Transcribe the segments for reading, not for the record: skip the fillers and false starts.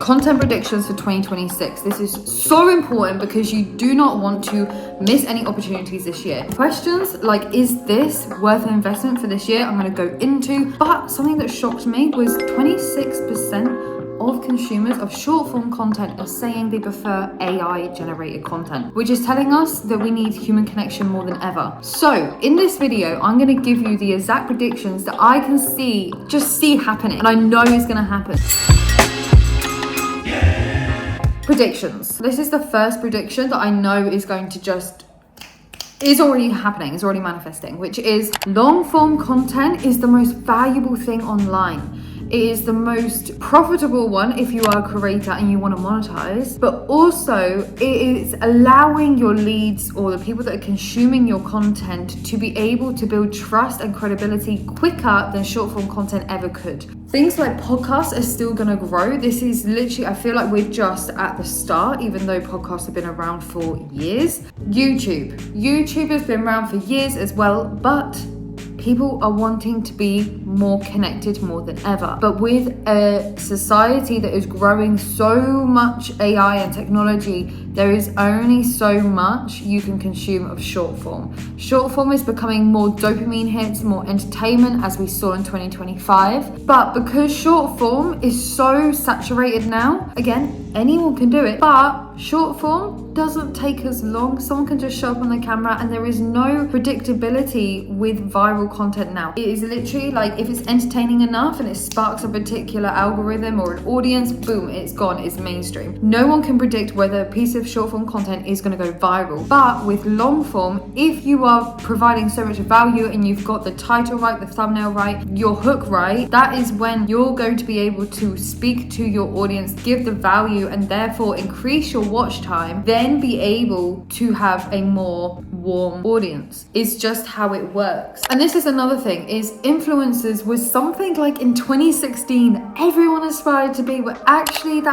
content predictions for 2026. This is so important because you do not want to miss any opportunities this year. Questions like, is this worth an investment for this year? I'm going to go into, but something that shocked me was 26% of consumers of short form content are saying they prefer AI generated content, which is telling us that we need human connection more than ever. So in this video, I'm going to give you the exact predictions that I can see happening, and I know is going to happen. Predictions. This is the first prediction that I know is going to is already happening, is already manifesting, which is long form content is the most valuable thing online. It is the most profitable one if you are a creator and you want to monetize, but also it is allowing your leads or the people that are consuming your content to be able to build trust and credibility quicker than short form content ever could. Things like podcasts are still going to grow. This is literally, I feel like we're just at the start, even though podcasts have been around for years. YouTube has been around for years as well, but people are wanting to be more connected more than ever. But with a society that is growing so much AI and technology, there is only so much you can consume of short form. Short form is becoming more dopamine hits, more entertainment, as we saw in 2025. But because short form is so saturated now, again, anyone can do it, but short form doesn't take as long. Someone can just show up on the camera, and there is no predictability with viral content now. It is literally like, if it's entertaining enough and it sparks a particular algorithm or an audience, boom, it's gone, it's mainstream. No one can predict whether a piece of short form content is going to go viral. But with long form, if you are providing so much value and you've got the title right, the thumbnail right, your hook right, that is when you're going to be able to speak to your audience, give the value, and therefore increase your watch time, then be able to have a more warm audience. It's just how it works. And this is another thing, is influencers was something like in 2016 everyone aspired to be, but actually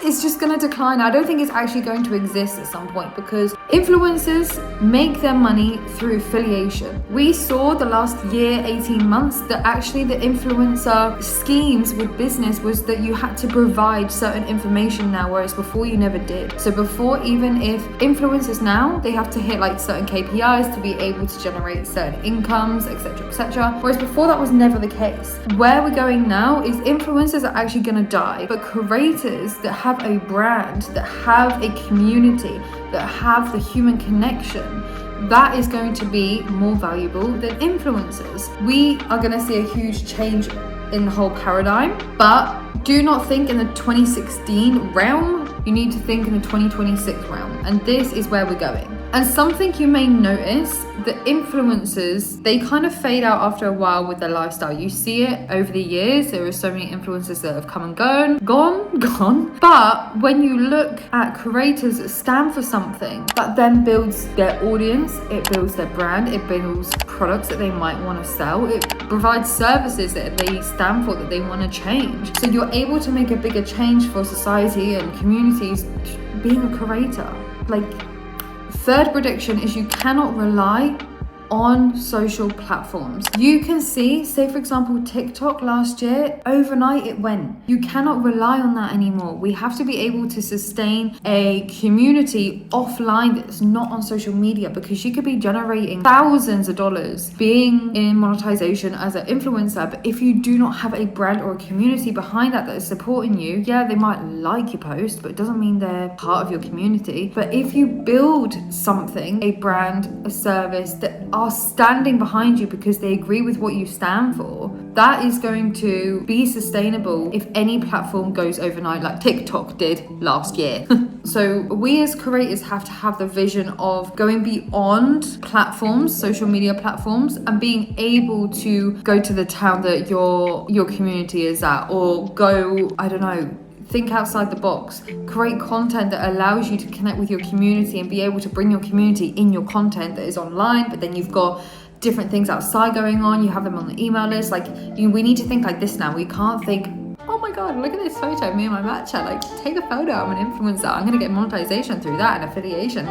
it's just going to decline. I don't think it's actually going to exist at some point, because influencers make their money through affiliation. We saw the last year, 18 months, that actually the influencer schemes with business was that you had to provide certain information now, whereas before you never did. So before, even if influencers now, they have to hit like certain KPIs to be able to generate certain incomes, etc., whereas before that was never the case. Where we're going now is influencers are actually going to die, but creators that have a brand, that have a community, that have the human connection, that is going to be more valuable than influencers. We are going to see a huge change in the whole paradigm, but do not think in the 2016 realm, you need to think in the 2026 realm, and this is where we're going. And something you may notice, the influencers, they kind of fade out after a while with their lifestyle. You see it over the years. There are so many influencers that have come and gone. But when you look at creators that stand for something, that then builds their audience, it builds their brand, it builds products that they might want to sell, it provides services that they stand for, that they want to change. So you're able to make a bigger change for society and communities being a creator. Third prediction is you cannot rely on social platforms. You can see, say for example, TikTok last year, overnight it went. You cannot rely on that anymore. We have to be able to sustain a community offline that's not on social media, because you could be generating thousands of dollars being in monetization as an influencer, but if you do not have a brand or a community behind that is supporting you, yeah, they might like your post, but it doesn't mean they're part of your community. But if you build something, a brand, a service that are standing behind you because they agree with what you stand for, that is going to be sustainable if any platform goes overnight like TikTok did last year. So we as creators have to have the vision of going beyond platforms, social media platforms, and being able to go to the town that your community is at, or go, I don't know, think outside the box, create content that allows you to connect with your community and be able to bring your community in your content that is online, but then you've got different things outside going on, you have them on the email list. We need to think like this now. We can't think, oh my god, look at this photo, me and my matcha, take a photo, I'm an influencer, I'm gonna get monetization through that and affiliation.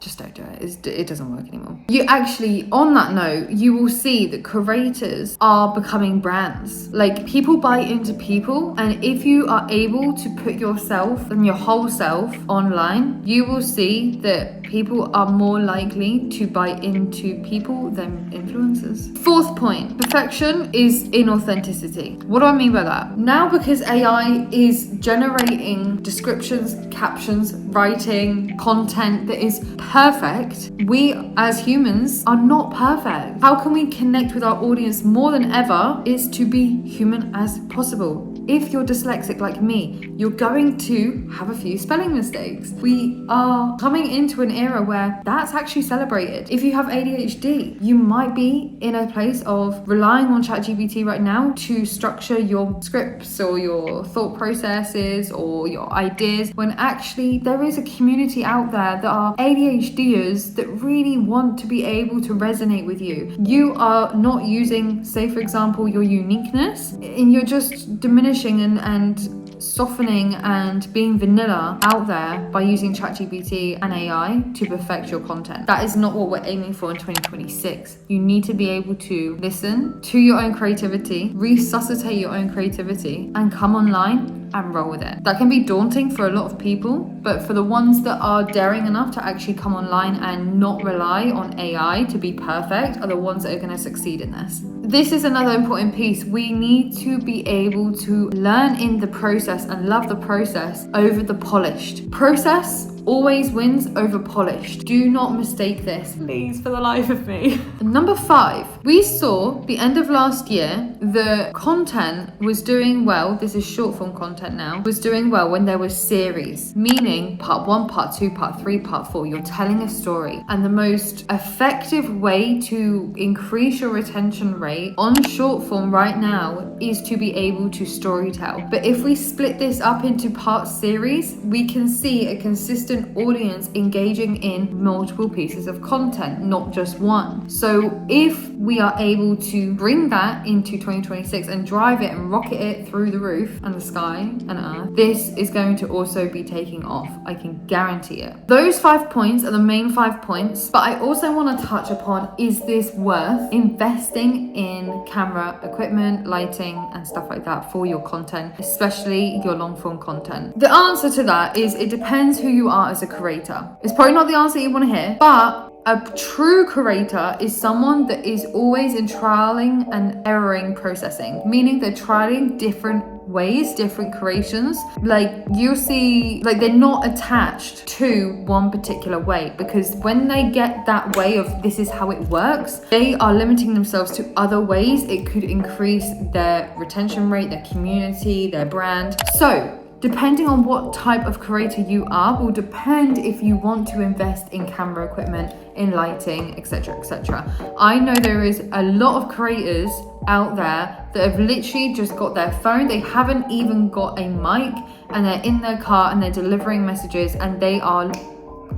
just don't do it. It doesn't work anymore. You actually, on that note, you will see that creators are becoming brands. Like, people buy into people, and if you are able to put yourself and your whole self online, you will see that people are more likely to buy into people than influencers. Fourth point, perfection is inauthenticity. What do I mean by that? Now, because AI is generating descriptions, captions, writing, content that is perfect, we as humans are not perfect. How can we connect with our audience more than ever is to be human as possible. If you're dyslexic like me, you're going to have a few spelling mistakes. We are coming into an era where that's actually celebrated. If you have ADHD, you might be in a place of relying on ChatGPT right now to structure your scripts or your thought processes or your ideas, when actually there is a community out there that are ADHDers that really want to be able to resonate with you. You are not using, say for example, your uniqueness, and you're just diminishing and softening and being vanilla out there by using ChatGPT and AI to perfect your content. That is not what we're aiming for in 2026. You need to be able to listen to your own creativity, resuscitate your own creativity, and come online and roll with it. That can be daunting for a lot of people, but for the ones that are daring enough to actually come online and not rely on AI to be perfect are the ones that are going to succeed in this. This is another important piece. We need to be able to learn in the process and love the process over the polished. Process always wins over polished. Do not mistake this, please, for the life of me. Number 5, we saw the end of last year, the content was doing well. This is short form content now, was doing well when there was series, meaning part 1, part 2, part 3, part 4. You're telling a story, and the most effective way to increase your retention rate on short form right now is to be able to storytell. But if we split this up into part series, we can see a consistent audience engaging in multiple pieces of content, not just one. So if we are able to bring that into 2026 and drive it and rocket it through the roof and the sky and earth, this is going to also be taking off. I can guarantee it. Those 5 points are the main 5 points, but I also want to touch upon, is this worth investing in camera equipment, lighting, and stuff like that for your content, especially your long form content? The answer to that is it depends who you are as a creator. It's probably not the answer you want to hear, but a true creator is someone that is always in trialing and erroring processing, meaning they're trialing different ways, different creations. Like, you'll see, like, they're not attached to one particular way, because when they get that way of this is how it works, they are limiting themselves to other ways it could increase their retention rate, their community, their brand. So depending on what type of creator you are will depend if you want to invest in camera equipment, in lighting, etc, etc. I know there is a lot of creators out there that have literally just got their phone, they haven't even got a mic, and they're in their car and they're delivering messages and they are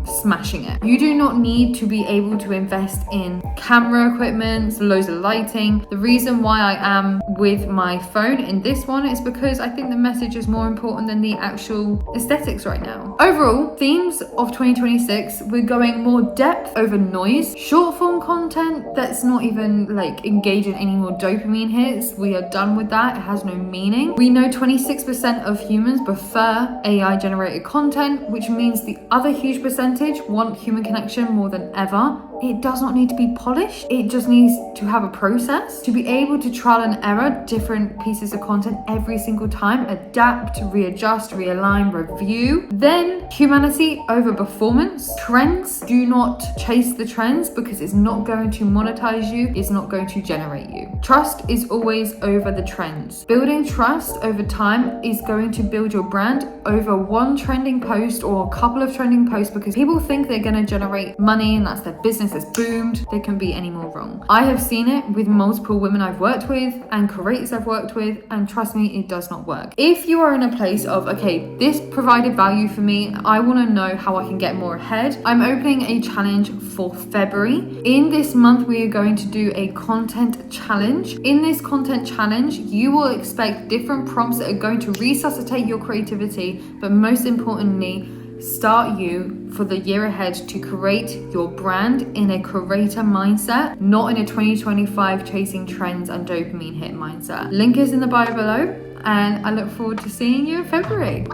smashing it. You do not need to be able to invest in camera equipment, loads of lighting. The reason why I am with my phone in this one is because I think the message is more important than the actual aesthetics right now. Overall, themes of 2026, we're going more depth over noise, short form content that's not even like engaging any more dopamine hits. We are done with that. It has no meaning. We know 26% of humans prefer AI generated content, which means the other huge percentage want human connection more than ever. It does not need to be polished. It just needs to have a process to be able to trial and error different pieces of content every single time, adapt, readjust, realign, review. Then humanity over performance. Trends, do not chase the trends because it's not going to monetize you. It's not going to generate you. Trust is always over the trends. Building trust over time is going to build your brand over one trending post or a couple of trending posts, because people think they're going to generate money and that's their business has boomed. They can be any more wrong. I have seen it with multiple women I've worked with and creators I've worked with, and trust me, it does not work. If you are in a place of, okay, this provided value for me, I want to know how I can get more ahead, I'm opening a challenge for February. In this month, we are going to do a content challenge. In this content challenge, you will expect different prompts that are going to resuscitate your creativity, but most importantly, start you for the year ahead to create your brand in a creator mindset, not in a 2025 chasing trends and dopamine hit mindset. Link is in the bio below, and I look forward to seeing you in February.